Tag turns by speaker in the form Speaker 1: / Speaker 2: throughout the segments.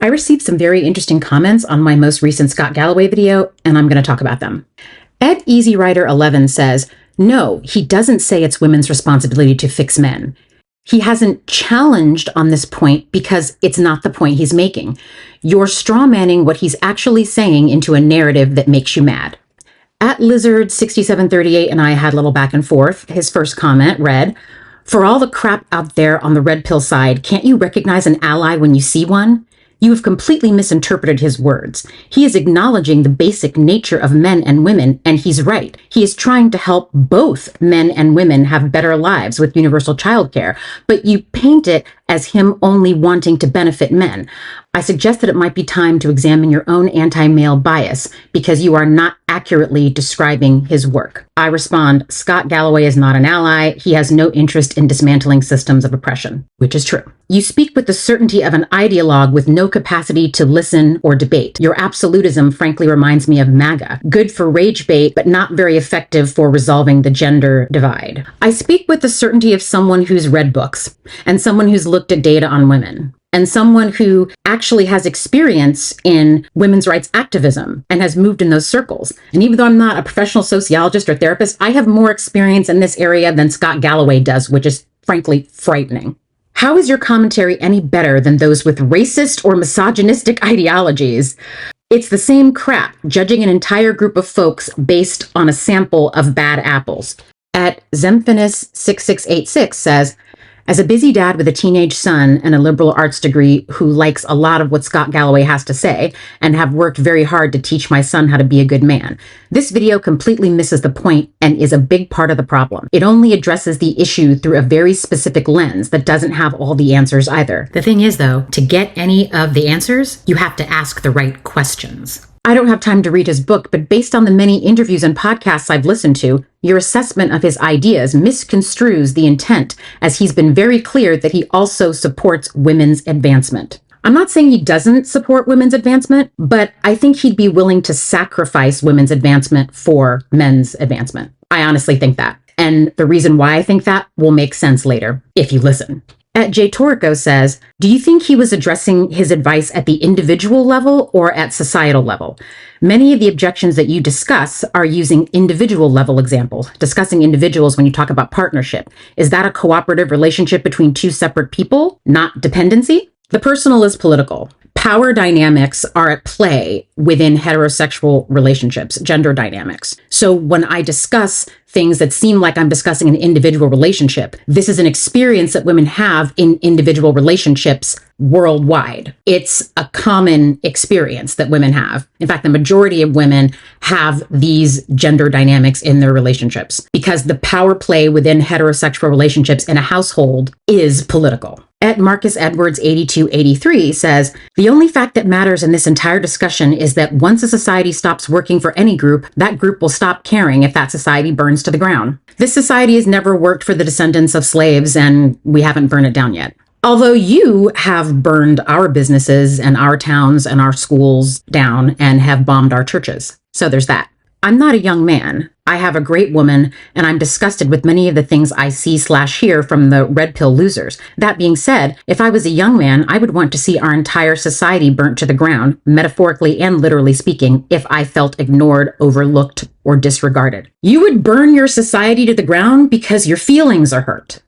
Speaker 1: I received some very interesting comments on my most recent Scott Galloway video, and I'm going to talk about them. Ed EasyWriter 11 says, no, he doesn't say it's women's responsibility to fix men. He hasn't challenged on this point because it's not the point he's making. You're strawmanning what he's actually saying into a narrative that makes you mad. At Lizard6738 and I had a little back and forth. His first comment read, for all the crap out there on the red pill side, can't you recognize an ally when you see one? You have completely misinterpreted his words. He is acknowledging the basic nature of men and women, and he's right. He is trying to help both men and women have better lives with universal childcare, but you paint it as him only wanting to benefit men. I suggest that it might be time to examine your own anti-male bias because you are not accurately describing his work. I respond, Scott Galloway is not an ally. He has no interest in dismantling systems of oppression, which is true. You speak with the certainty of an ideologue with no capacity to listen or debate. Your absolutism frankly reminds me of MAGA. Good for rage bait, but not very effective for resolving the gender divide. I speak with the certainty of someone who's read books and someone who's looked at data on women, and someone who actually has experience in women's rights activism and has moved in those circles. And even though I'm not a professional sociologist or therapist, I have more experience in this area than Scott Galloway does, which is frankly frightening. How is your commentary any better than those with racist or misogynistic ideologies? It's the same crap, judging an entire group of folks based on a sample of bad apples. At Zemphinus6686 says, as a busy dad with a teenage son and a liberal arts degree who likes a lot of what Scott Galloway has to say and have worked very hard to teach my son how to be a good man, this video completely misses the point and is a big part of the problem. It only addresses the issue through a very specific lens that doesn't have all the answers either. The thing is, though, to get any of the answers, you have to ask the right questions. I don't have time to read his book, but based on the many interviews and podcasts I've listened to, your assessment of his ideas misconstrues the intent, as he's been very clear that he also supports women's advancement. I'm not saying he doesn't support women's advancement, but I think he'd be willing to sacrifice women's advancement for men's advancement. I honestly think that. And the reason why I think that will make sense later, if you listen. At J. Torrico says, do you think he was addressing his advice at the individual level or at societal level? Many of the objections that you discuss are using individual level examples, discussing individuals when you talk about partnership. Is that a cooperative relationship between two separate people, not dependency? The personal is political. Power dynamics are at play within heterosexual relationships, gender dynamics. So when I discuss things that seem like I'm discussing an individual relationship, this is an experience that women have in individual relationships worldwide. It's a common experience that women have. In fact, the majority of women have these gender dynamics in their relationships because the power play within heterosexual relationships in a household is political. At Marcus Edwards 8283 says, the only fact that matters in this entire discussion is that once a society stops working for any group, that group will stop caring if that society burns to the ground. This society has never worked for the descendants of slaves, and we haven't burned it down yet. Although you have burned our businesses and our towns and our schools down and have bombed our churches. So there's that. I'm not a young man. I have a great woman, and I'm disgusted with many of the things I see/hear from the red pill losers. That being said, if I was a young man, I would want to see our entire society burnt to the ground, metaphorically and literally speaking, if I felt ignored, overlooked, or disregarded. You would burn your society to the ground because your feelings are hurt.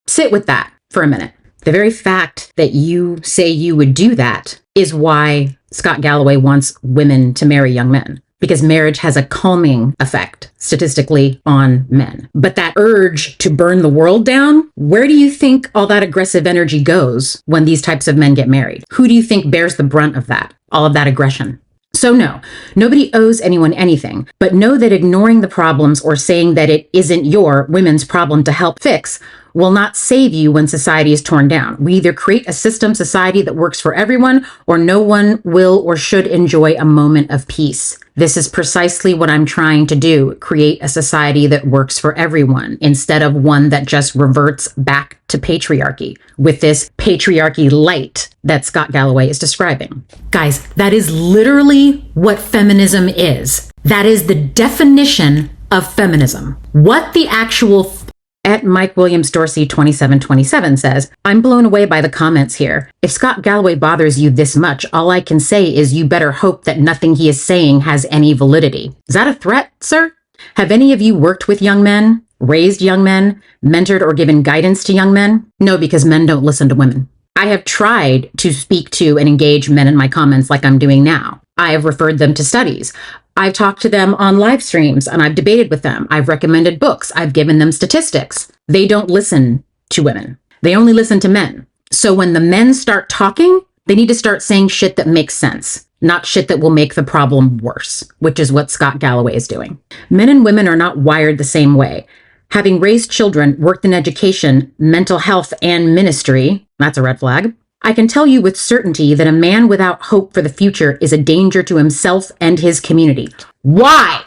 Speaker 1: Sit with that for a minute. The very fact that you say you would do that is why Scott Galloway wants women to marry young men. Because marriage has a calming effect, statistically, on men. But that urge to burn the world down, where do you think all that aggressive energy goes when these types of men get married? Who do you think bears the brunt of that, all of that aggression? So no, nobody owes anyone anything, but know that ignoring the problems or saying that it isn't your women's problem to help fix will not save you when society is torn down. We either create a system society that works for everyone, or no one will or should enjoy a moment of peace. This is precisely what I'm trying to do, create a society that works for everyone, instead of one that just reverts back to patriarchy, with this patriarchy light that Scott Galloway is describing. Guys, that is literally what feminism is. That is the definition of feminism. What the actual At Mike Williams Dorsey 2727 says, I'm blown away by the comments here. If Scott Galloway bothers you this much, all I can say is you better hope that nothing he is saying has any validity. Is that a threat, sir? Have any of you worked with young men, raised young men, mentored or given guidance to young men? No, because men don't listen to women. I have tried to speak to and engage men in my comments like I'm doing now. I have referred them to studies. I've talked to them on live streams and I've debated with them. I've recommended books. I've given them statistics. They don't listen to women. They only listen to men. So when the men start talking, they need to start saying shit that makes sense, not shit that will make the problem worse, which is what Scott Galloway is doing. Men and women are not wired the same way. Having raised children, worked in education, mental health, and ministry, that's a red flag. I can tell you with certainty that a man without hope for the future is a danger to himself and his community. Why?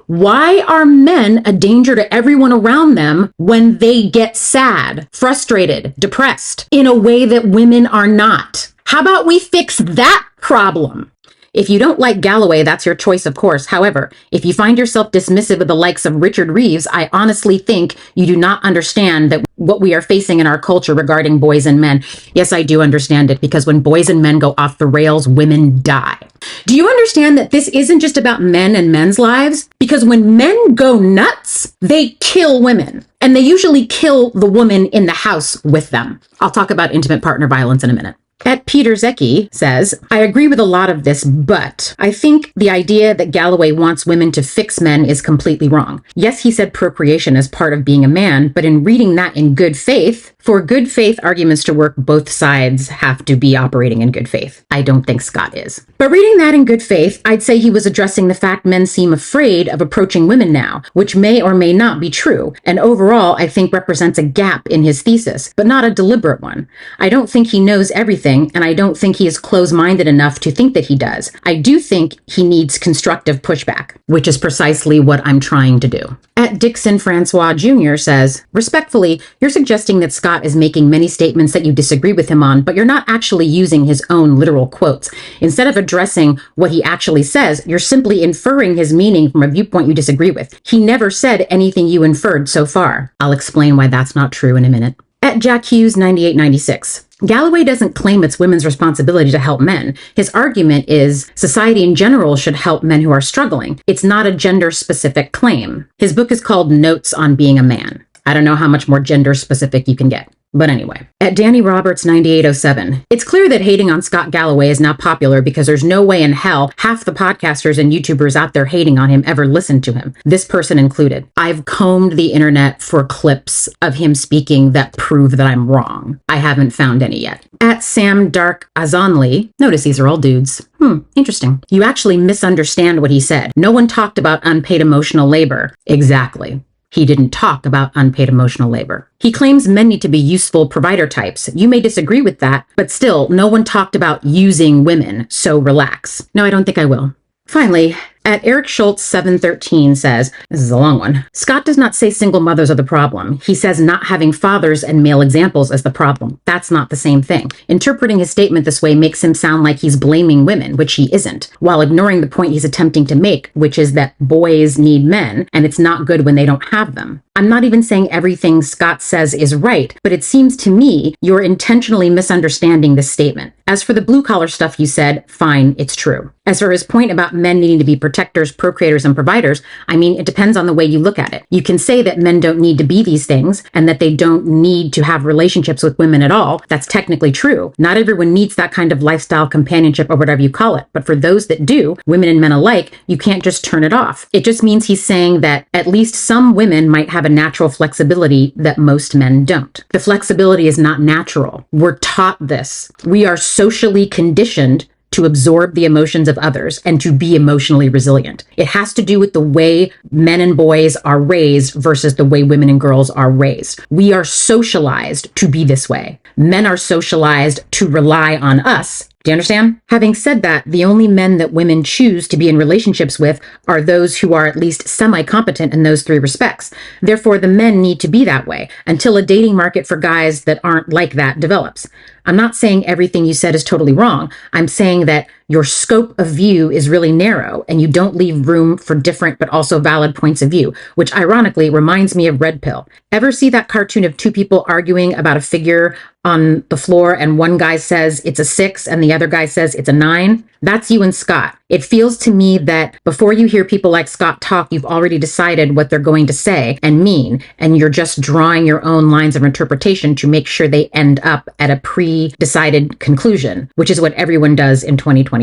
Speaker 1: Why are men a danger to everyone around them when they get sad, frustrated, depressed, in a way that women are not? How about we fix that problem? If you don't like Galloway, that's your choice, of course. However, if you find yourself dismissive of the likes of Richard Reeves, I honestly think you do not understand that what we are facing in our culture regarding boys and men. Yes, I do understand it, because when boys and men go off the rails, women die. Do you understand that this isn't just about men and men's lives? Because when men go nuts, they kill women. And they usually kill the woman in the house with them. I'll talk about intimate partner violence in a minute. At Peter Zecchi says, I agree with a lot of this, but I think the idea that Galloway wants women to fix men is completely wrong. Yes, he said procreation is part of being a man, but in reading that in good faith, for good faith arguments to work, both sides have to be operating in good faith. I don't think Scott is. But reading that in good faith, I'd say he was addressing the fact men seem afraid of approaching women now, which may or may not be true, and overall I think represents a gap in his thesis, but not a deliberate one. I don't think he knows everything, and I don't think he is close-minded enough to think that he does. I do think he needs constructive pushback, which is precisely what I'm trying to do. At Dixon Francois Jr. says, respectfully, you're suggesting that Scott is making many statements that you disagree with him on, but you're not actually using his own literal quotes. Instead of addressing what he actually says, you're simply inferring his meaning from a viewpoint you disagree with. He never said anything you inferred so far. I'll explain why that's not true in a minute. At Jack Hughes 9896. Galloway doesn't claim it's women's responsibility to help men. His argument is society in general should help men who are struggling. It's not a gender-specific claim. His book is called Notes on Being a Man. I don't know how much more gender-specific you can get. But anyway, at Danny Roberts 9807, it's clear that hating on Scott Galloway is now popular because there's no way in hell half the podcasters and YouTubers out there hating on him ever listened to him, this person included. I've combed the internet for clips of him speaking that prove that I'm wrong. I haven't found any yet. At Sam Dark Azonli, notice these are all dudes. Interesting. You actually misunderstand what he said. No one talked about unpaid emotional labor. Exactly. He didn't talk about unpaid emotional labor. He claims men need to be useful provider types. You may disagree with that, but still, no one talked about using women, so relax. No, I don't think I will. Finally, at Eric Schultz 713 says, this is a long one, Scott does not say single mothers are the problem. He says not having fathers and male examples is the problem. That's not the same thing. Interpreting his statement this way makes him sound like he's blaming women, which he isn't, while ignoring the point he's attempting to make, which is that boys need men, and it's not good when they don't have them. I'm not even saying everything Scott says is right, but it seems to me you're intentionally misunderstanding this statement. As for the blue-collar stuff you said, fine, it's true. As for his point about men needing to be protectors, procreators, and providers, I mean, it depends on the way you look at it. You can say that men don't need to be these things and that they don't need to have relationships with women at all. That's technically true. Not everyone needs that kind of lifestyle companionship or whatever you call it. But for those that do, women and men alike, you can't just turn it off. It just means he's saying that at least some women might have a natural flexibility that most men don't. The flexibility is not natural. We're taught this. We are socially conditioned to absorb the emotions of others and to be emotionally resilient. It has to do with the way men and boys are raised versus the way women and girls are raised. We are socialized to be this way. Men are socialized to rely on us. Do you understand? Having said that, the only men that women choose to be in relationships with are those who are at least semi-competent in those three respects. Therefore, the men need to be that way until a dating market for guys that aren't like that develops. I'm not saying everything you said is totally wrong. I'm saying that your scope of view is really narrow and you don't leave room for different but also valid points of view, which ironically reminds me of Red Pill. Ever see that cartoon of two people arguing about a figure on the floor and one guy says it's a 6 and the other guy says it's a 9? That's you and Scott. It feels to me that before you hear people like Scott talk, you've already decided what they're going to say and mean, and you're just drawing your own lines of interpretation to make sure they end up at a pre-decided conclusion, which is what everyone does in 2025.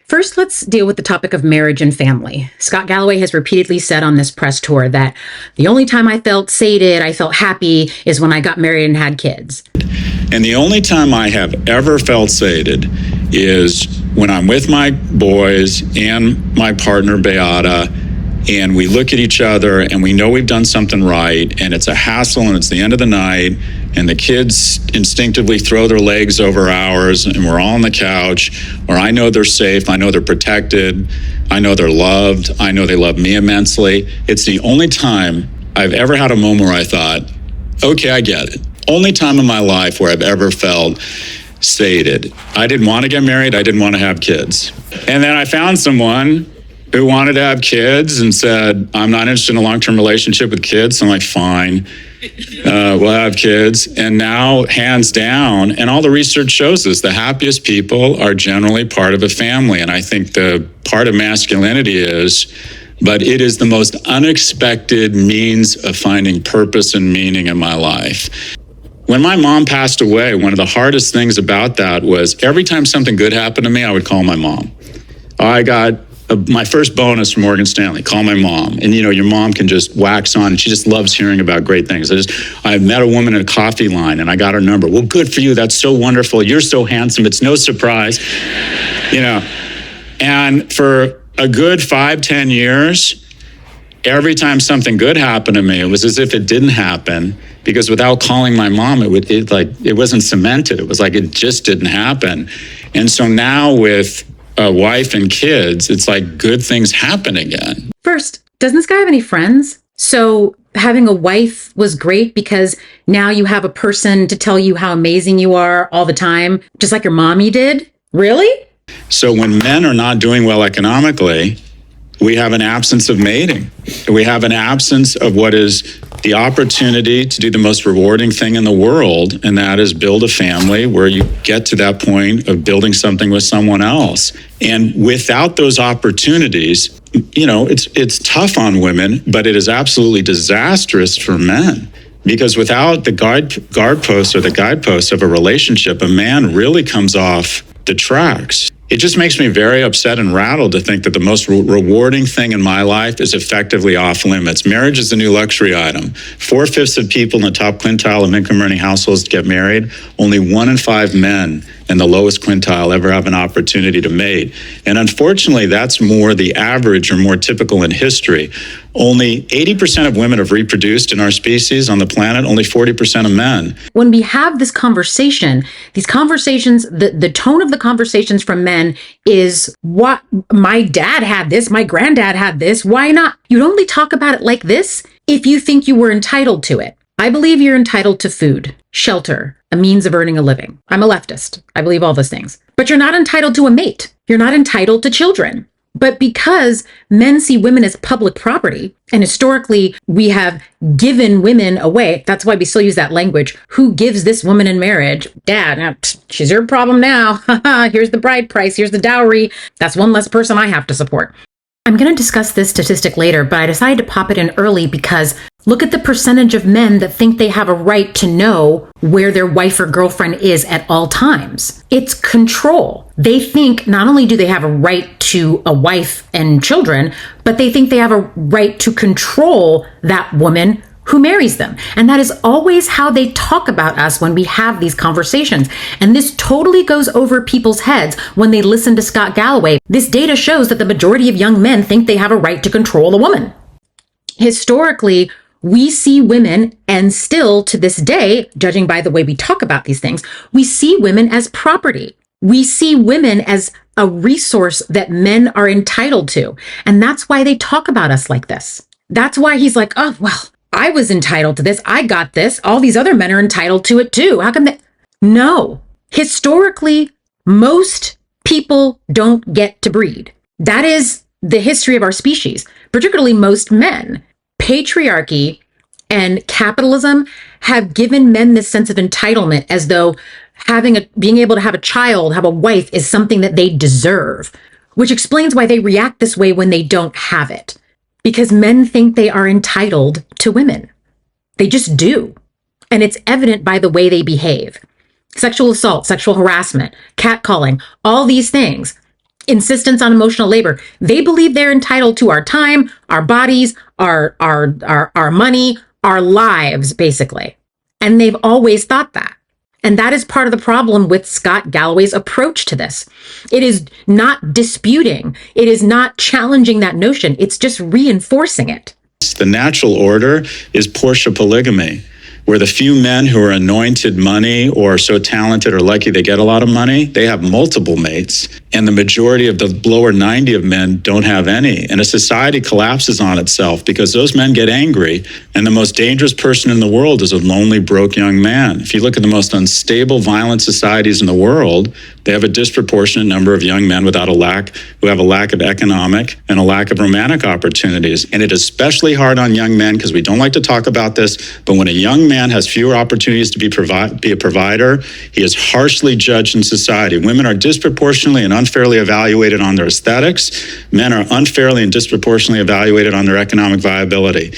Speaker 1: First, let's deal with the topic of marriage and family. Scott Galloway has repeatedly said on this press tour that the only time I felt sated, I felt happy, is when I got married and had kids.
Speaker 2: And the only time I have ever felt sated is when I'm with my boys and my partner, Beata, and we look at each other and we know we've done something right, and it's a hassle and it's the end of the night, and the kids instinctively throw their legs over ours, and we're all on the couch, or I know they're safe, I know they're protected, I know they're loved, I know they love me immensely. It's the only time I've ever had a moment where I thought, okay, I get it. Only time in my life where I've ever felt sated. I didn't want to get married, I didn't want to have kids. And then I found someone who wanted to have kids and said, I'm not interested in a long-term relationship with kids. So I'm like, fine, we'll have kids. And now, hands down, and all the research shows this, the happiest people are generally part of a family. And I think the part of masculinity is, but it is the most unexpected means of finding purpose and meaning in my life. When my mom passed away, one of the hardest things about that was every time something good happened to me, I would call my mom. I got my first bonus from Morgan Stanley, call my mom. And you know, your mom can just wax on and she just loves hearing about great things. I met a woman in a coffee line and I got her number. Well, good for you. That's so wonderful. You're so handsome. It's no surprise, you know. And for a good 5-10 years, every time something good happened to me, it was as if it didn't happen, because without calling my mom, it wasn't cemented. It was like it just didn't happen. And so now with a wife and kids, it's like good things happen again.
Speaker 1: First, doesn't this guy have any friends? So having a wife was great because now you have a person to tell you how amazing you are all the time, just like your mommy did? Really?
Speaker 2: So when men are not doing well economically, we have an absence of mating. We have an absence of what is the opportunity to do the most rewarding thing in the world, and that is build a family where you get to that point of building something with someone else. And without those opportunities, you know, it's tough on women, but it is absolutely disastrous for men. Because without the guideposts or the guideposts of a relationship, a man really comes off the tracks. It just makes me very upset and rattled to think that the most rewarding thing in my life is effectively off limits. Marriage is the new luxury item. 4/5 of people in the top quintile of income earning households get married. Only 1 in 5 men in the lowest quintile ever have an opportunity to mate. And unfortunately, that's more the average or more typical in history. Only 80% of women have reproduced in our species on the planet, only 40% of men.
Speaker 1: When we have this conversation, these conversations, the tone of the conversations from men is, what, my dad had this, my granddad had this, why not? You'd only talk about it like this if you think you were entitled to it. I believe you're entitled to food, shelter, a means of earning a living. I'm a leftist. I believe all those things. But you're not entitled to a mate. You're not entitled to children. But because men see women as public property, and historically we have given women away, that's why we still use that language. Who gives this woman in marriage? Dad, she's your problem now. Here's the bride price. Here's the dowry. That's one less person I have to support. I'm going to discuss this statistic later, but I decided to pop it in early because look at the percentage of men that think they have a right to know where their wife or girlfriend is at all times. It's control. They think not only do they have a right to a wife and children, but they think they have a right to control that woman who marries them. And that is always how they talk about us when we have these conversations. And this totally goes over people's heads when they listen to Scott Galloway. This data shows that the majority of young men think they have a right to control a woman. Historically, we see women, and still to this day, judging by the way we talk about these things, we see women as property. We see women as a resource that men are entitled to. And that's why they talk about us like this. That's why he's like, oh, well, I was entitled to this. I got this. All these other men are entitled to it too. How come they? No, Historically, most people don't get to breed. That is the history of our species, particularly most men. Patriarchy and capitalism have given men this sense of entitlement, as though being able to have a child, have a wife, is something that they deserve, which explains why they react this way when they don't have it. Because men think they are entitled to women. They just do. And it's evident by the way they behave. Sexual assault, sexual harassment, catcalling, all these things, insistence on emotional labor. They believe they're entitled to our time, our bodies, our money, our lives, basically. And they've always thought that. And that is part of the problem with Scott Galloway's approach to this. It is not disputing. It is not challenging that notion. It's just reinforcing it.
Speaker 2: The natural order is Portia polygamy, where the few men who are anointed money or so talented or lucky they get a lot of money, they have multiple mates. And the majority of the lower 90 of men don't have any. And a society collapses on itself because those men get angry. And the most dangerous person in the world is a lonely, broke young man. If you look at the most unstable, violent societies in the world, they have a disproportionate number of young men who have a lack of economic and a lack of romantic opportunities. And it is especially hard on young men because we don't like to talk about this, but when a young man has fewer opportunities to be a provider, he is harshly judged in society. Women are disproportionately and unfairly evaluated on their aesthetics. Men are unfairly and disproportionately evaluated on their economic viability.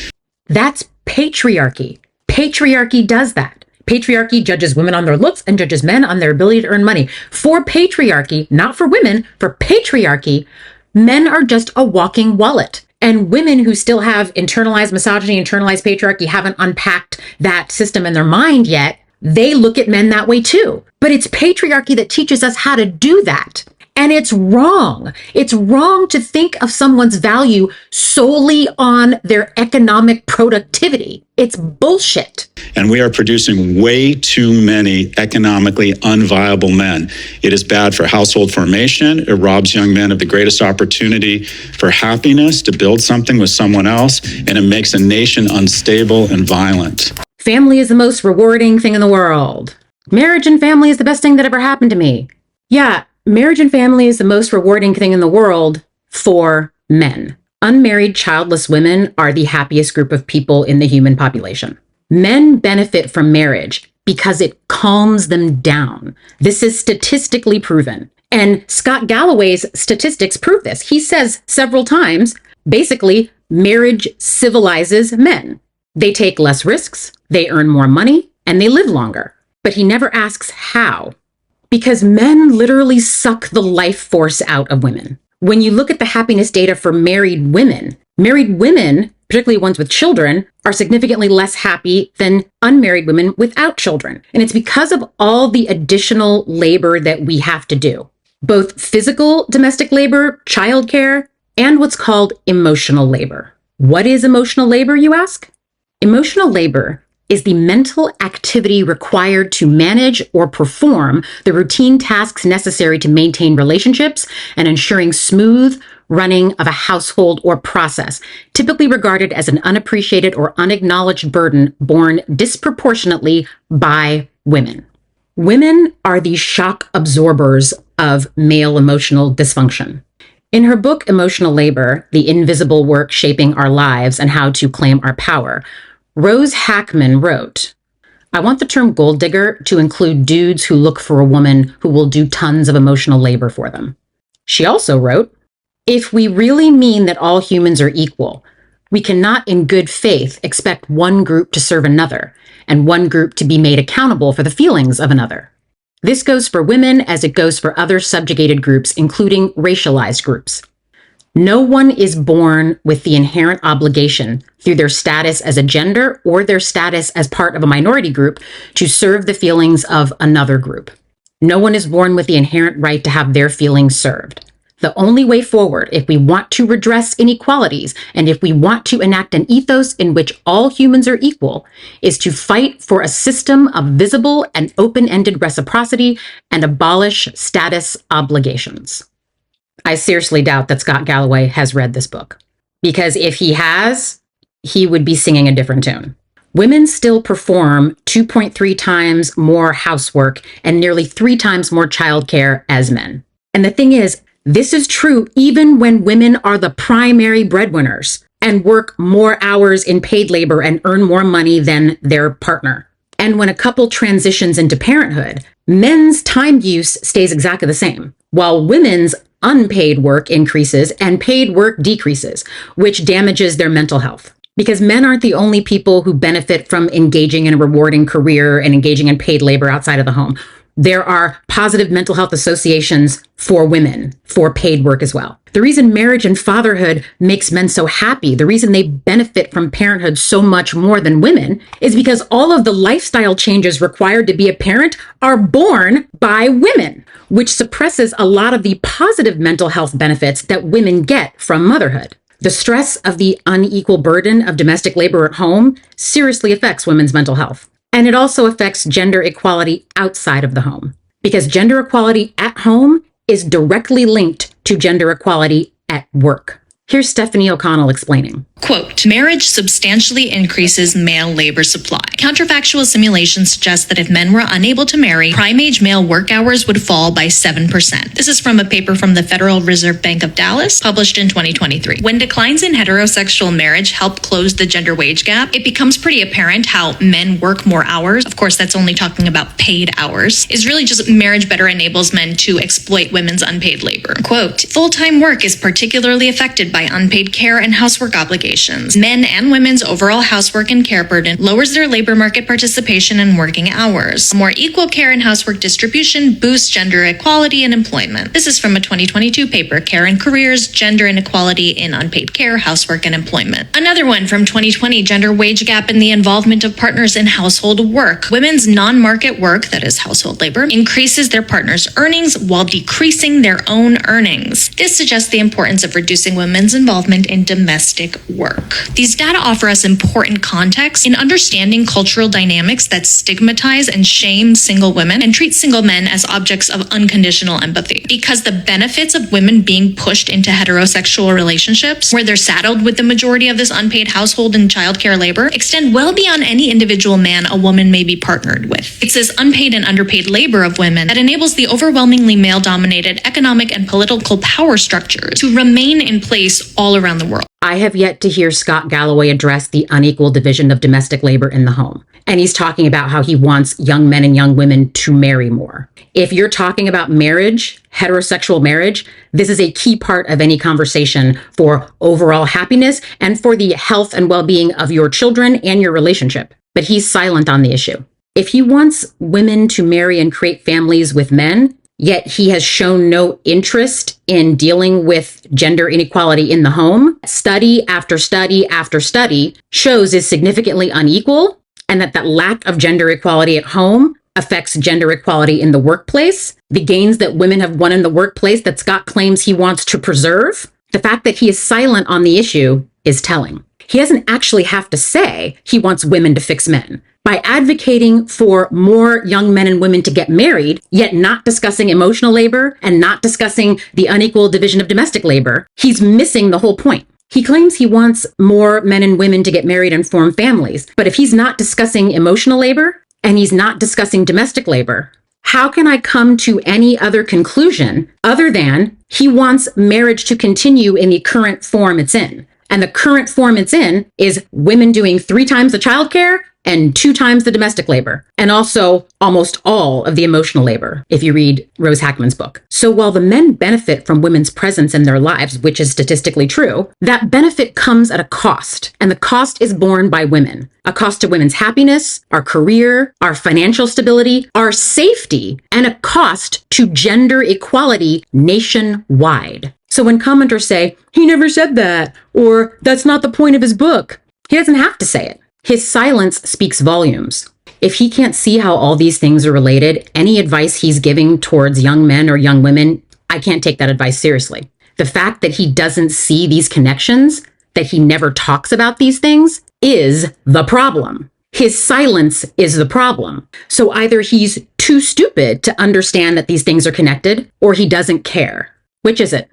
Speaker 1: That's patriarchy. Patriarchy does that. Patriarchy judges women on their looks and judges men on their ability to earn money. For patriarchy, not for women, for patriarchy, men are just a walking wallet. And women who still have internalized misogyny, internalized patriarchy, haven't unpacked that system in their mind yet, they look at men that way too. But it's patriarchy that teaches us how to do that. And it's wrong. It's wrong to think of someone's value solely on their economic productivity. It's bullshit.
Speaker 2: And we are producing way too many economically unviable men. It is bad for household formation. It robs young men of the greatest opportunity for happiness, to build something with someone else, and it makes a nation unstable and violent.
Speaker 1: Family is the most rewarding thing in the world. Marriage and family is the best thing that ever happened to me. Yeah, marriage and family is the most rewarding thing in the world for men. Unmarried, childless women are the happiest group of people in the human population. Men benefit from marriage because it calms them down. This is statistically proven. And Scott Galloway's statistics prove this. He says several times, basically, marriage civilizes men. They take less risks, they earn more money, and they live longer. But he never asks how. Because men literally suck the life force out of women. When you look at the happiness data for married women, particularly ones with children, are significantly less happy than unmarried women without children. And it's because of all the additional labor that we have to do. Both physical domestic labor, childcare, and what's called emotional labor. What is emotional labor, you ask? Emotional labor is the mental activity required to manage or perform the routine tasks necessary to maintain relationships and ensuring smooth running of a household or process, typically regarded as an unappreciated or unacknowledged burden borne disproportionately by women. Women are the shock absorbers of male emotional dysfunction. In her book, Emotional Labor, The Invisible Work Shaping Our Lives and How to Claim Our Power, Rose Hackman wrote, I want the term gold digger to include dudes who look for a woman who will do tons of emotional labor for them. She also wrote, if we really mean that all humans are equal, we cannot in good faith expect one group to serve another and one group to be made accountable for the feelings of another. This goes for women as it goes for other subjugated groups, including racialized groups. No one is born with the inherent obligation through their status as a gender or their status as part of a minority group to serve the feelings of another group. No one is born with the inherent right to have their feelings served. The only way forward, if we want to redress inequalities and if we want to enact an ethos in which all humans are equal, is to fight for a system of visible and open-ended reciprocity and abolish status obligations. I seriously doubt that Scott Galloway has read this book, because if he has, he would be singing a different tune. women still perform 2.3 times more housework and nearly 3 times more childcare as men. And the thing is, this is true even when women are the primary breadwinners and work more hours in paid labor and earn more money than their partner. And when a couple transitions into parenthood, men's time use stays exactly the same, while women's unpaid work increases and paid work decreases, which damages their mental health. Because men aren't the only people who benefit from engaging in a rewarding career and engaging in paid labor outside of the home. There are positive mental health associations for women for paid work as well. The reason marriage and fatherhood makes men so happy, the reason they benefit from parenthood so much more than women, is because all of the lifestyle changes required to be a parent are borne by women, which suppresses a lot of the positive mental health benefits that women get from motherhood. The stress of the unequal burden of domestic labor at home seriously affects women's mental health. And it also affects gender equality outside of the home, because gender equality at home is directly linked to gender equality at work. Here's Stephanie O'Connell explaining.
Speaker 3: Quote, marriage substantially increases male labor supply. Counterfactual simulations suggest that if men were unable to marry, prime-age male work hours would fall by 7%. This is from a paper from the Federal Reserve Bank of Dallas, published in 2023. When declines in heterosexual marriage help close the gender wage gap, it becomes pretty apparent how men work more hours. Of course, that's only talking about paid hours. Is really just marriage better enables men to exploit women's unpaid labor. Quote, full-time work is particularly affected by unpaid care and housework obligations. Men and women's overall housework and care burden lowers their labor market participation and working hours. A more equal care and housework distribution boosts gender equality and employment. This is from a 2022 paper, Care and Careers, Gender Inequality in Unpaid Care, Housework and Employment. Another one from 2020, Gender Wage Gap and the Involvement of Partners in Household Work. Women's non-market work, that is household labor, increases their partner's earnings while decreasing their own earnings. This suggests the importance of reducing women's involvement in domestic work. These data offer us important context in understanding cultural dynamics that stigmatize and shame single women and treat single men as objects of unconditional empathy. Because the benefits of women being pushed into heterosexual relationships, where they're saddled with the majority of this unpaid household and childcare labor, extend well beyond any individual man a woman may be partnered with. It's this unpaid and underpaid labor of women that enables the overwhelmingly male-dominated economic and political power structures to remain in place all around the world.
Speaker 1: I have yet to hear Scott Galloway address the unequal division of domestic labor in the home. And he's talking about how he wants young men and young women to marry more. If you're talking about marriage, heterosexual marriage, this is a key part of any conversation for overall happiness and for the health and well-being of your children and your relationship. But he's silent on the issue. If he wants women to marry and create families with men, yet he has shown no interest in dealing with gender inequality in the home, study after study after study shows is significantly unequal, and that lack of gender equality at home affects gender equality in the workplace. The gains that women have won in the workplace that Scott claims he wants to preserve, the fact that he is silent on the issue is telling. He doesn't actually have to say he wants women to fix men. By advocating for more young men and women to get married, yet not discussing emotional labor and not discussing the unequal division of domestic labor, he's missing the whole point. He claims he wants more men and women to get married and form families, but if he's not discussing emotional labor and he's not discussing domestic labor, how can I come to any other conclusion other than he wants marriage to continue in the current form it's in? And the current form it's in is women doing 3 times the childcare and 2 times the domestic labor, and also almost all of the emotional labor, if you read Rose Hackman's book. So while the men benefit from women's presence in their lives, which is statistically true, that benefit comes at a cost, and the cost is borne by women. A cost to women's happiness, our career, our financial stability, our safety, and a cost to gender equality nationwide. So when commenters say, he never said that, or that's not the point of his book, he doesn't have to say it. His silence speaks volumes. If he can't see how all these things are related, any advice he's giving towards young men or young women, I can't take that advice seriously. The fact that he doesn't see these connections, that he never talks about these things, is the problem. His silence is the problem. So either he's too stupid to understand that these things are connected, or he doesn't care. Which is it?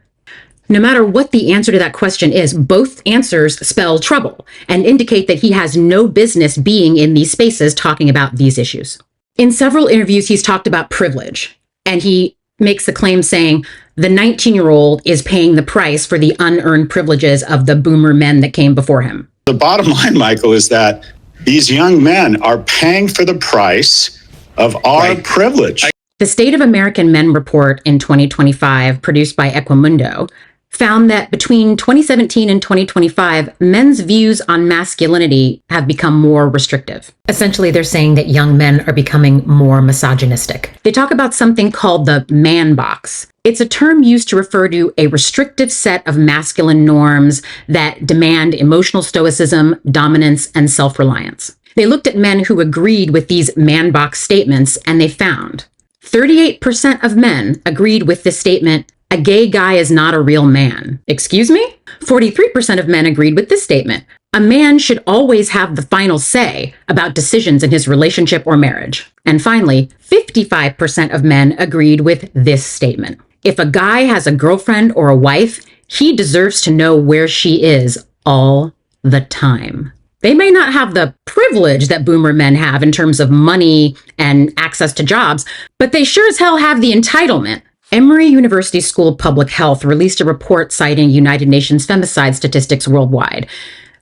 Speaker 1: No matter what the answer to that question is, both answers spell trouble and indicate that he has no business being in these spaces talking about these issues. In several interviews, he's talked about privilege, and he makes the claim saying the 19-year-old is paying the price for the unearned privileges of the boomer men that came before him.
Speaker 2: The bottom line, Michael, is that these young men are paying for the price of our privilege.
Speaker 1: The State of American Men report in 2025, produced by Equimundo, found that between 2017 and 2025, men's views on masculinity have become more restrictive. Essentially, they're saying that young men are becoming more misogynistic. They talk about something called the man box. It's a term used to refer to a restrictive set of masculine norms that demand emotional stoicism, dominance, and self-reliance. They looked at men who agreed with these man box statements, and they found 38% of men agreed with this statement, "A gay guy is not a real man." Excuse me? 43% of men agreed with this statement. "A man should always have the final say about decisions in his relationship or marriage." And finally, 55% of men agreed with this statement. "If a guy has a girlfriend or a wife, he deserves to know where she is all the time." They may not have the privilege that boomer men have in terms of money and access to jobs, but they sure as hell have the entitlement. Emory University School of Public Health released a report citing United Nations femicide statistics worldwide.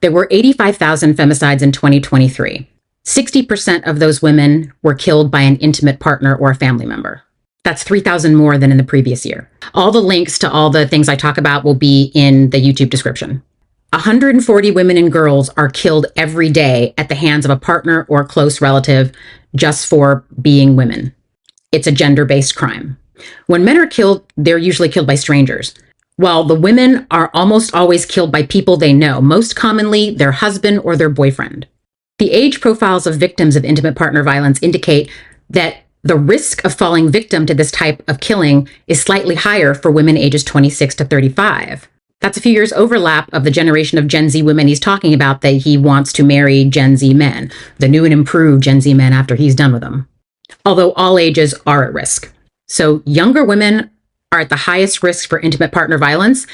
Speaker 1: There were 85,000 femicides in 2023. 60% of those women were killed by an intimate partner or a family member. That's 3,000 more than in the previous year. All the links to all the things I talk about will be in the YouTube description. 140 women and girls are killed every day at the hands of a partner or close relative just for being women. It's a gender-based crime. When men are killed, they're usually killed by strangers, while the women are almost always killed by people they know, most commonly their husband or their boyfriend. The age profiles of victims of intimate partner violence indicate that the risk of falling victim to this type of killing is slightly higher for women ages 26 to 35. That's a few years overlap of the generation of Gen Z women he's talking about that he wants to marry Gen Z men, the new and improved Gen Z men after he's done with them. Although all ages are at risk. So younger women are at the highest risk for intimate partner violence,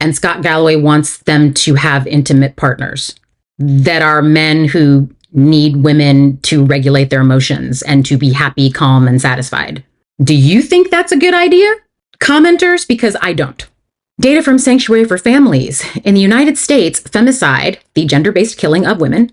Speaker 1: and Scott Galloway wants them to have intimate partners that are men who need women to regulate their emotions and to be happy, calm, and satisfied. Do you think that's a good idea? Commenters, because I don't. Data from Sanctuary for Families. In the United States, femicide, the gender-based killing of women,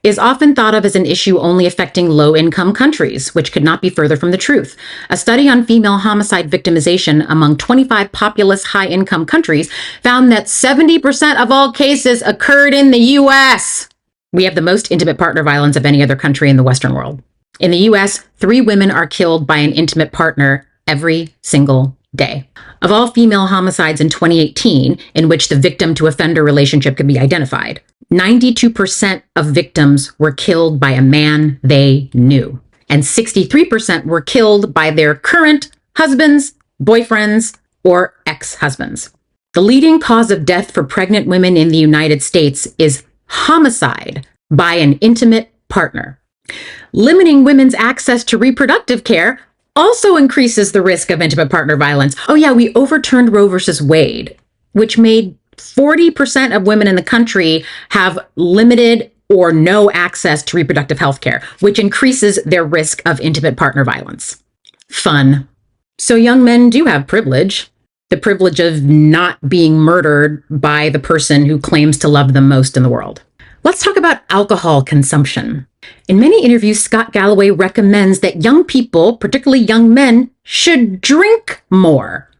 Speaker 1: is often thought of as an issue only affecting low-income countries, which could not be further from the truth. A study on female homicide victimization among 25 populous high-income countries found that 70% of all cases occurred in the U.S. We have the most intimate partner violence of any other country in the Western world. In the U.S., 3 women are killed by an intimate partner every single day. Of all female homicides in 2018, in which the victim-to-offender relationship could be identified, 92% of victims were killed by a man they knew, and 63% were killed by their current husbands, boyfriends, or ex-husbands. The leading cause of death for pregnant women in the United States is homicide by an intimate partner. Limiting women's access to reproductive care also increases the risk of intimate partner violence. Oh yeah, we overturned Roe versus Wade, which made 40% of women in the country have limited or no access to reproductive health care, which increases their risk of intimate partner violence. Fun. So young men do have privilege. The privilege of not being murdered by the person who claims to love them most in the world. Let's talk about alcohol consumption. In many interviews, Scott Galloway recommends that young people, particularly young men, should drink more.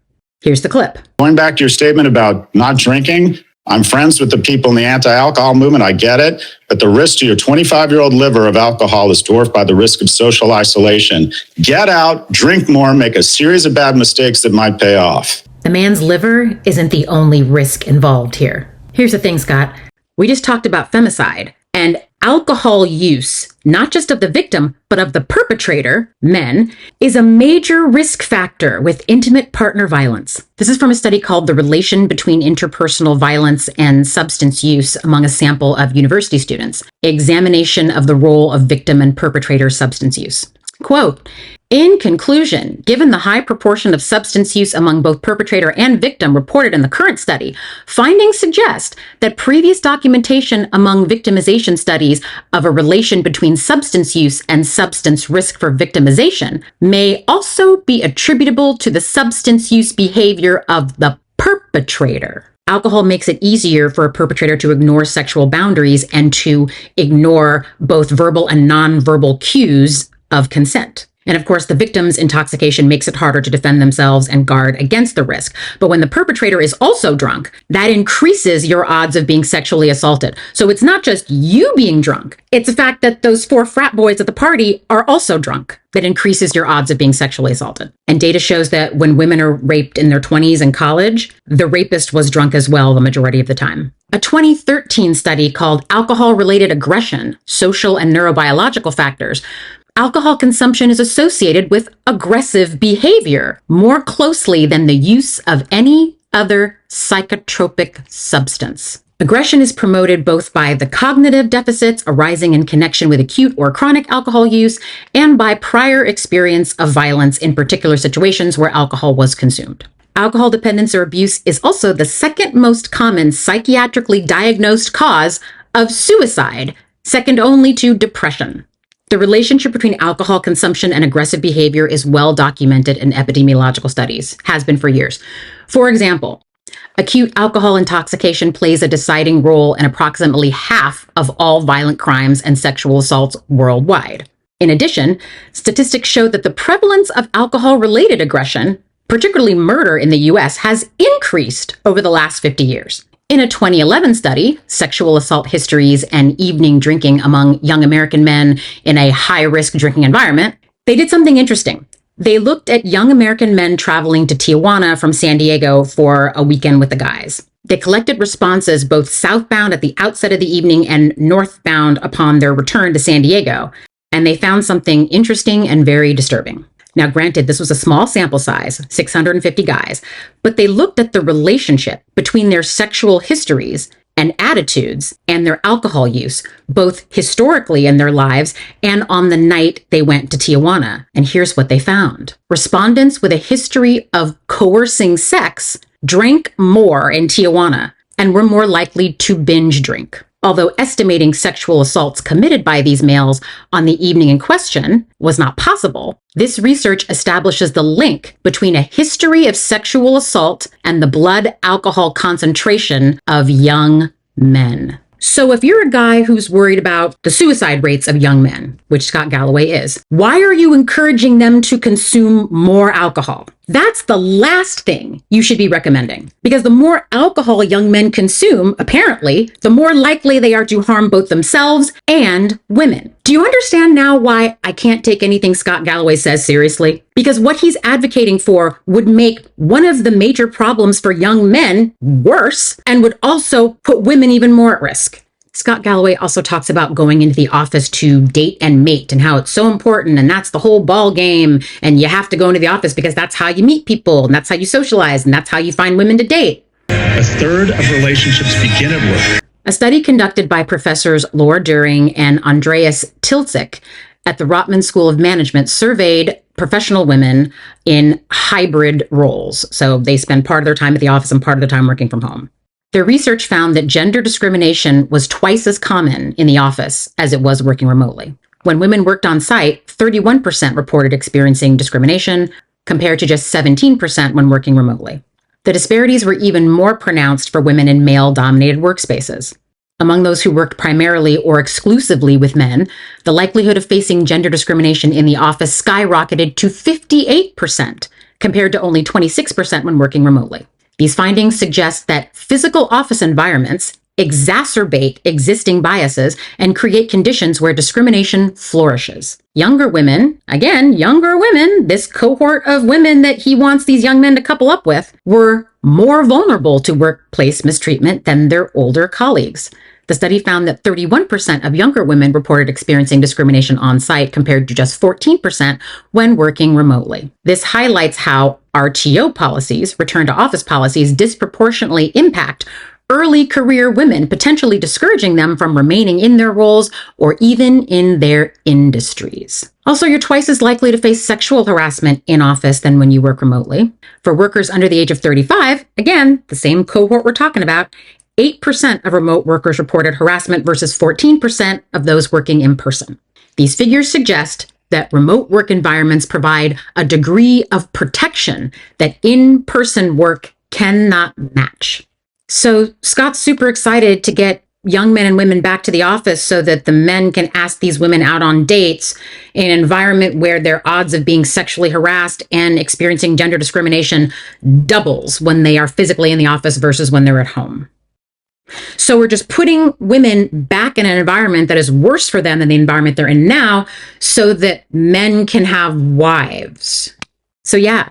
Speaker 1: Here's the clip.
Speaker 2: Going back to your statement about not drinking, I'm friends with the people in the anti-alcohol movement. I get it. But the risk to your 25-year-old liver of alcohol is dwarfed by the risk of social isolation. Get out, drink more, make a series of bad mistakes that might pay off.
Speaker 1: The man's liver isn't the only risk involved here. Here's the thing, Scott. We just talked about femicide, and alcohol use, not just of the victim, but of the perpetrator, men, is a major risk factor with intimate partner violence. This is from a study called The Relation Between Interpersonal Violence and Substance Use among a sample of university students, examination of the role of victim and perpetrator substance use. Quote, in conclusion, given the high proportion of substance use among both perpetrator and victim reported in the current study, findings suggest that previous documentation among victimization studies of a relation between substance use and substance risk for victimization may also be attributable to the substance use behavior of the perpetrator. Alcohol makes it easier for a perpetrator to ignore sexual boundaries and to ignore both verbal and nonverbal cues of consent. And of course, the victim's intoxication makes it harder to defend themselves and guard against the risk. But when the perpetrator is also drunk, that increases your odds of being sexually assaulted. So it's not just you being drunk. It's the fact that those 4 frat boys at the party are also drunk that increases your odds of being sexually assaulted. And data shows that when women are raped in their 20s in college, the rapist was drunk as well the majority of the time. A 2013 study called Alcohol-Related Aggression, Social and Neurobiological Factors. Alcohol consumption is associated with aggressive behavior more closely than the use of any other psychotropic substance. Aggression is promoted both by the cognitive deficits arising in connection with acute or chronic alcohol use and by prior experience of violence in particular situations where alcohol was consumed. Alcohol dependence or abuse is also the second most common psychiatrically diagnosed cause of suicide, second only to depression. The relationship between alcohol consumption and aggressive behavior is well documented in epidemiological studies, has been for years. For example, acute alcohol intoxication plays a deciding role in approximately half of all violent crimes and sexual assaults worldwide. In addition, statistics show that the prevalence of alcohol-related aggression, particularly murder in the US, has increased over the last 50 years. In a 2011 study, Sexual Assault Histories and Evening Drinking Among Young American Men in a High-Risk Drinking Environment, they did something interesting. They looked at young American men traveling to Tijuana from San Diego for a weekend with the guys. They collected responses both southbound at the outset of the evening and northbound upon their return to San Diego, and they found something interesting and very disturbing. Now, granted, this was a small sample size, 650 guys, but they looked at the relationship between their sexual histories and attitudes and their alcohol use, both historically in their lives and on the night they went to Tijuana. And here's what they found. Respondents with a history of coercing sex drank more in Tijuana and were more likely to binge drink. Although estimating sexual assaults committed by these males on the evening in question was not possible, this research establishes the link between a history of sexual assault and the blood alcohol concentration of young men. So if you're a guy who's worried about the suicide rates of young men, which Scott Galloway is, why are you encouraging them to consume more alcohol? That's the last thing you should be recommending. Because the more alcohol young men consume, apparently, the more likely they are to harm both themselves and women. Do you understand now why I can't take anything Scott Galloway says seriously? Because what he's advocating for would make one of the major problems for young men worse and would also put women even more at risk. Scott Galloway also talks about going into the office to date and mate and how it's so important and that's the whole ball game and you have to go into the office because that's how you meet people and that's how you socialize and that's how you find women to date.
Speaker 4: A third of relationships begin at work.
Speaker 1: A study conducted by professors Laura During and Andreas Tilzik at the Rotman School of Management surveyed professional women in hybrid roles. So they spend part of their time at the office and part of their time working from home. Their research found that gender discrimination was twice as common in the office as it was working remotely. When women worked on site, 31% reported experiencing discrimination, compared to just 17% when working remotely. The disparities were even more pronounced for women in male-dominated workspaces. Among those who worked primarily or exclusively with men, the likelihood of facing gender discrimination in the office skyrocketed to 58%, compared to only 26% when working remotely. These findings suggest that physical office environments exacerbate existing biases and create conditions where discrimination flourishes. Younger women, this cohort of women that he wants these young men to couple up with, were more vulnerable to workplace mistreatment than their older colleagues. The study found that 31% of younger women reported experiencing discrimination on site compared to just 14% when working remotely. This highlights how RTO policies, return to office policies, disproportionately impact early career women, potentially discouraging them from remaining in their roles or even in their industries. Also, you're twice as likely to face sexual harassment in office than when you work remotely. For workers under the age of 35, again, the same cohort we're talking about, 8% of remote workers reported harassment versus 14% of those working in person. These figures suggest that remote work environments provide a degree of protection that in-person work cannot match. So Scott's super excited to get young men and women back to the office so that the men can ask these women out on dates in an environment where their odds of being sexually harassed and experiencing gender discrimination doubles when they are physically in the office versus when they're at home. So we're just putting women back in an environment that is worse for them than the environment they're in now so that men can have wives. So yeah,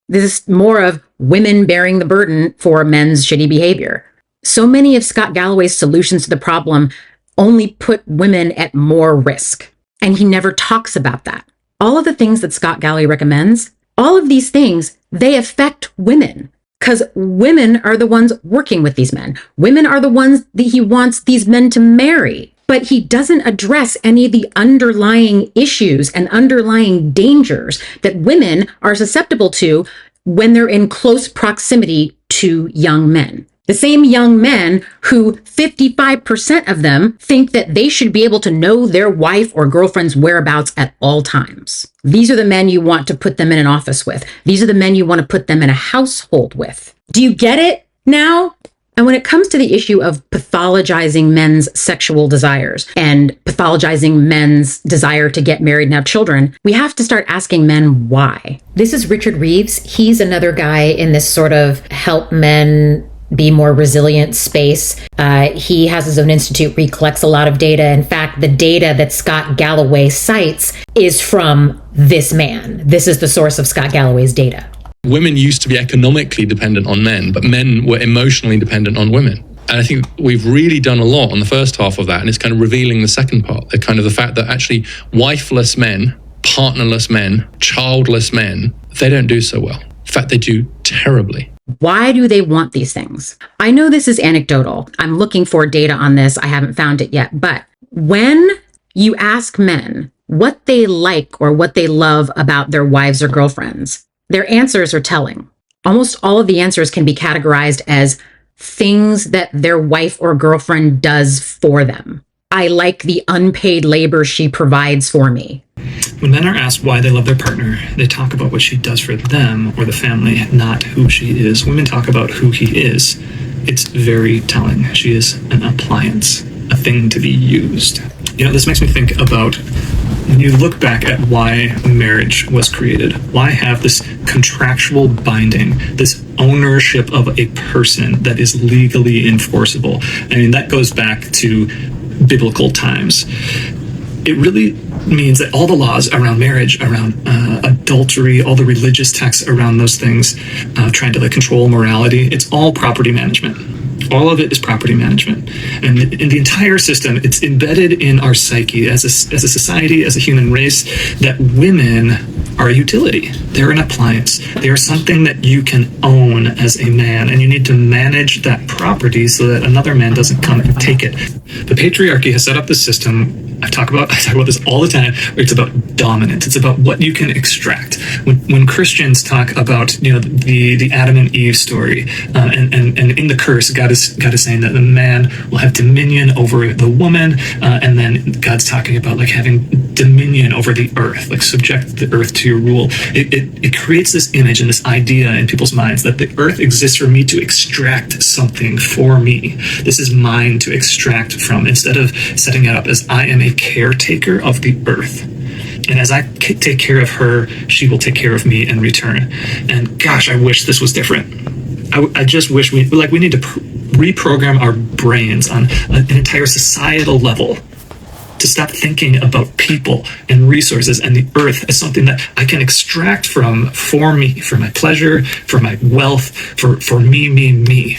Speaker 1: this is more of women bearing the burden for men's shitty behavior. So many of Scott Galloway's solutions to the problem only put women at more risk. And he never talks about that. All of the things that Scott Galloway recommends, all of these things, they affect women. Because women are the ones working with these men. Women are the ones that he wants these men to marry. But he doesn't address any of the underlying issues and underlying dangers that women are susceptible to when they're in close proximity to young men. The same young men who 55% of them think that they should be able to know their wife or girlfriend's whereabouts at all times. These are the men you want to put them in an office with. These are the men you want to put them in a household with. Do you get it now? And when it comes to the issue of pathologizing men's sexual desires and pathologizing men's desire to get married and have children, we have to start asking men why. This is Richard Reeves. He's another guy in this sort of help men be more resilient space. He has his own institute where he collects a lot of data. In fact, the data that Scott Galloway cites is from this man. This is the source of Scott Galloway's data.
Speaker 5: Women used to be economically dependent on men, but men were emotionally dependent on women. And I think we've really done a lot on the first half of that, and it's kind of revealing the second part, the fact that actually wifeless men, partnerless men, childless men, they don't do so well. In fact, they do terribly.
Speaker 1: Why do they want these things? I know this is anecdotal. I'm looking for data on this. I haven't found it yet. But when you ask men what they like or what they love about their wives or girlfriends, their answers are telling. Almost all of the answers can be categorized as things that their wife or girlfriend does for them. I like the unpaid labor she provides for me.
Speaker 6: When men are asked why they love their partner, they talk about what she does for them or the family, not who she is. Women talk about who he is. It's very telling. She is an appliance, a thing to be used. This makes me think about when you look back at why marriage was created. Why have this contractual binding, this ownership of a person that is legally enforceable? I mean, that goes back to biblical times. It really means that all the laws around marriage, around adultery, all the religious texts around those things, trying to control morality, it's all property management. All of it is property management. And in the entire system, it's embedded in our psyche as a society, as a human race, that women are a utility. They're an appliance. They are something that you can own as a man, and you need to manage that property so that another man doesn't come and take it. The patriarchy has set up the system. I talk about this all the time. It's about dominance. It's about what you can extract. When Christians talk about the Adam and Eve story, and in the curse, God is saying that the man will have dominion over the woman, and then God's talking about having dominion over the earth, subject the earth to your rule. It creates this image and this idea in people's minds that the earth exists for me to extract something for me. This is mine to extract from, instead of setting it up as I am a caretaker of the earth. And as I take care of her, she will take care of me in return. And gosh, I wish this was different. I just wish we need to reprogram our brains on an entire societal level to stop thinking about people and resources and the earth as something that I can extract from for me, for my pleasure, for my wealth, for me.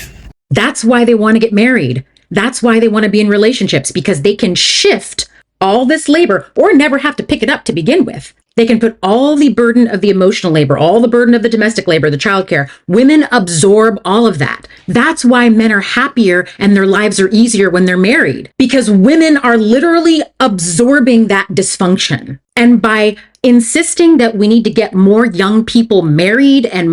Speaker 1: That's why they want to get married. That's why they want to be in relationships, because they can shift all this labor or never have to pick it up to begin with. They can put all the burden of the emotional labor, all the burden of the domestic labor, the childcare. Women absorb all of that. That's why men are happier and their lives are easier when they're married, because women are literally absorbing that dysfunction. And by insisting that we need to get more young people married and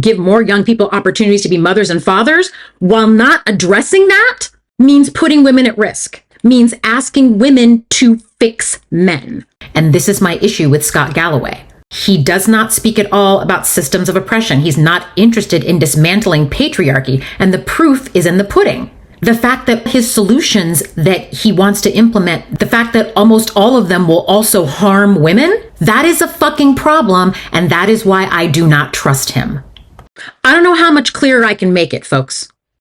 Speaker 1: give more young people opportunities to be mothers and fathers, while not addressing that, means putting women at risk, means asking women to fix men. And this is my issue with Scott Galloway. He does not speak at all about systems of oppression. He's not interested in dismantling patriarchy, and the proof is in the pudding. The fact that his solutions that he wants to implement, the fact that almost all of them will also harm women, that is a fucking problem, and that is why I do not trust him. I don't know how much clearer I can make it, folks.